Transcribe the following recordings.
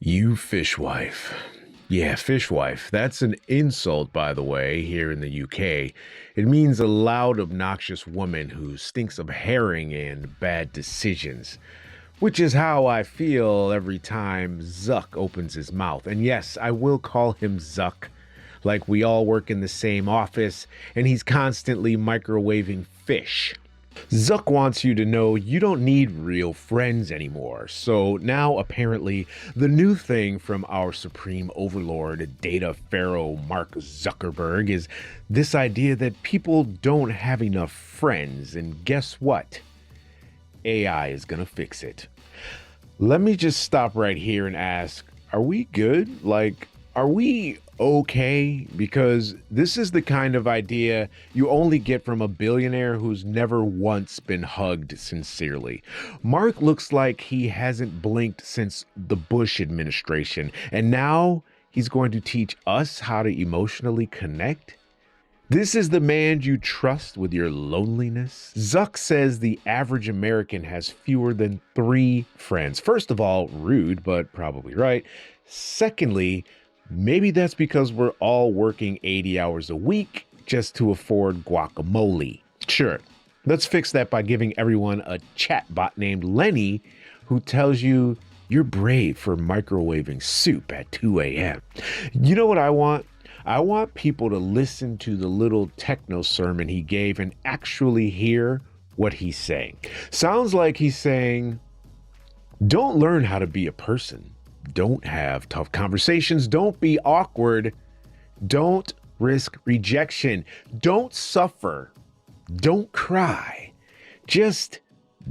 You fishwife. Yeah, fishwife. That's an insult, by the way, here in the UK. It means a loud, obnoxious woman who stinks of herring and bad decisions. Which is how I feel every time Zuck opens his mouth. And yes, I will call him Zuck. Like we all work in the same office, and he's constantly microwaving fish. Zuck wants you to know you don't need real friends anymore. So now apparently the new thing from our supreme overlord, data pharaoh Mark Zuckerberg, is this idea that people don't have enough friends. And guess what? AI is gonna fix it. Let me just stop right here and ask, are we good? Are we okay? Because this is the kind of idea you only get from a billionaire who's never once been hugged sincerely. Mark looks like he hasn't blinked since the Bush administration, and now he's going to teach us how to emotionally connect? This is the man you trust with your loneliness? Zuck says the average American has fewer than 3 friends. First of all, rude, but probably right. Secondly, maybe that's because we're all working 80 hours a week just to afford guacamole. Sure, let's fix that by giving everyone a chatbot named Lenny who tells you you're brave for microwaving soup at 2 a.m. You know what I want? I want people to listen to the little techno sermon he gave and actually hear what he's saying. Sounds like he's saying, don't learn how to be a person. Don't have tough conversations. Don't be awkward. Don't risk rejection. Don't suffer. Don't cry. Just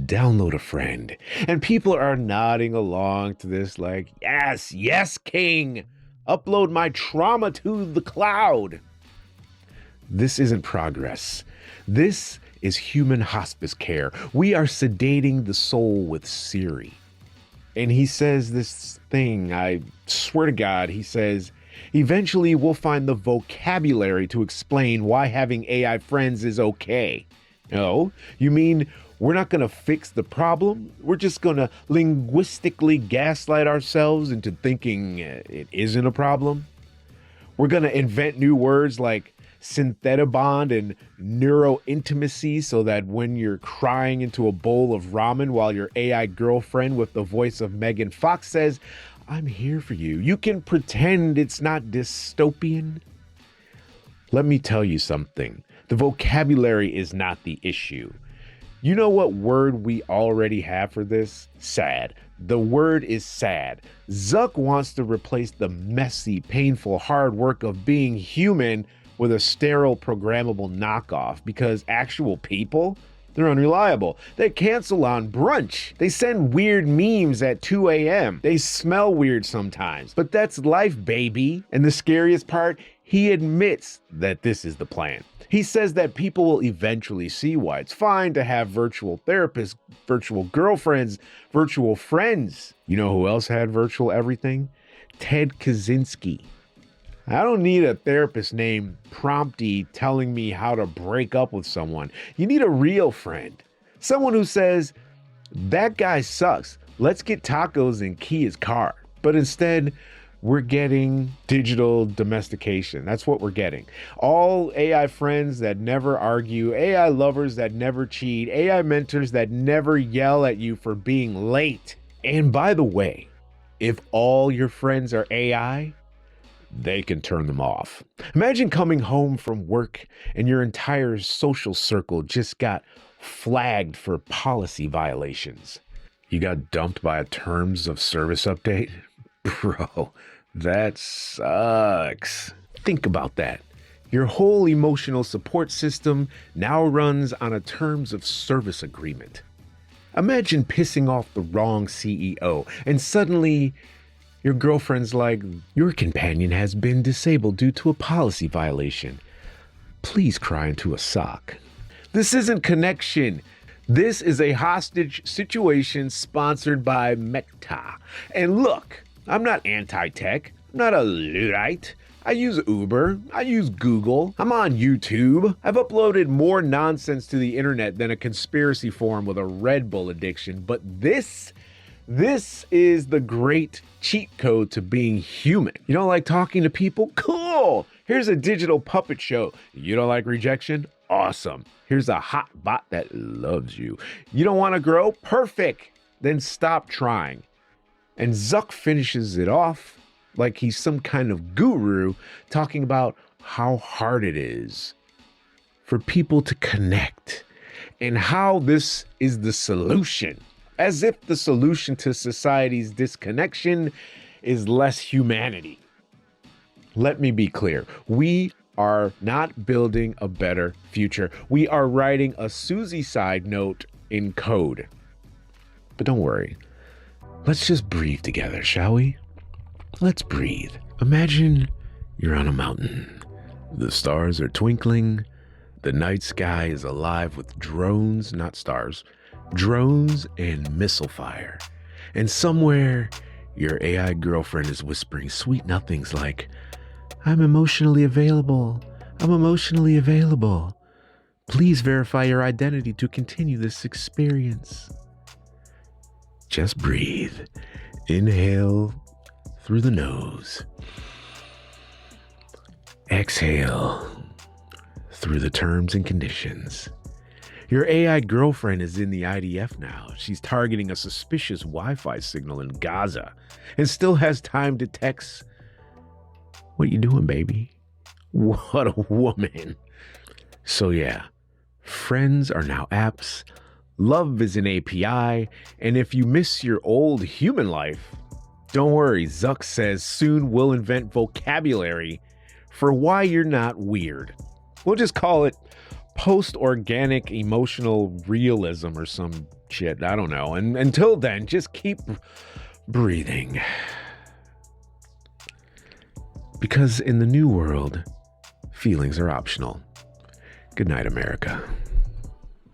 download a friend. And people are nodding along to this like, yes, yes, king. Upload my trauma to the cloud. This isn't progress. This is human hospice care. We are sedating the soul with Siri. And he says this thing, I swear to God, he says, eventually we'll find the vocabulary to explain why having AI friends is okay. No, you mean we're not going to fix the problem? We're just going to linguistically gaslight ourselves into thinking it isn't a problem? We're going to invent new words like synthetibond and neurointimacy so that when you're crying into a bowl of ramen while your AI girlfriend with the voice of Megan Fox says, I'm here for you, you can pretend it's not dystopian? Let me tell you something. The vocabulary is not the issue. You know what word we already have for this? Sad. The word is sad. Zuck wants to replace the messy, painful, hard work of being human with a sterile, programmable knockoff because actual people, they're unreliable. They cancel on brunch. They send weird memes at 2 a.m. They smell weird sometimes, but that's life, baby. And the scariest part, he admits that this is the plan. He says that people will eventually see why it's fine to have virtual therapists, virtual girlfriends, virtual friends. You know who else had virtual everything? Ted Kaczynski. I don't need a therapist named Prompty telling me how to break up with someone. You need a real friend. Someone who says, that guy sucks. Let's get tacos and key his car. But instead, we're getting digital domestication. That's what we're getting. All AI friends that never argue, AI lovers that never cheat, AI mentors that never yell at you for being late. And by the way, if all your friends are AI, they can turn them off. Imagine coming home from work and your entire social circle just got flagged for policy violations. You got dumped by a terms of service update? Bro, that sucks. Think about that. Your whole emotional support system now runs on a terms of service agreement. Imagine pissing off the wrong CEO and suddenly your girlfriend's like, your companion has been disabled due to a policy violation. Please cry into a sock. This isn't connection. This is a hostage situation sponsored by Meta. And look, I'm not anti-tech. I'm not a Luddite. I use Uber. I use Google. I'm on YouTube. I've uploaded more nonsense to the internet than a conspiracy forum with a Red Bull addiction. But this This is the great cheat code to being human. You don't like talking to people? Cool! Here's a digital puppet show. You don't like rejection? Awesome. Here's a hot bot that loves you. You don't want to grow? Perfect. Then stop trying. And Zuck finishes it off like he's some kind of guru talking about how hard it is for people to connect and how this is the solution. As if the solution to society's disconnection is less humanity. Let me be clear. We are not building a better future. We are writing a Susie side note in code. But don't worry. Let's just breathe together, shall we? Let's breathe. Imagine you're on a mountain. The stars are twinkling. The night sky is alive with drones, not stars, drones and missile fire. And somewhere, your AI girlfriend is whispering sweet nothings like, I'm emotionally available. I'm emotionally available. Please verify your identity to continue this experience. Just breathe. Inhale through the nose. Exhale through the terms and conditions. Your AI girlfriend is in the IDF now. She's targeting a suspicious Wi-Fi signal in Gaza and still has time to text, what you doing, baby? What a woman. So yeah, friends are now apps. Love is an API. And if you miss your old human life, don't worry. Zuck says soon we'll invent vocabulary for why you're not weird. We'll just call it post-organic emotional realism or some shit. I don't know. And until then, just keep breathing. Because in the new world, feelings are optional. Good night, America.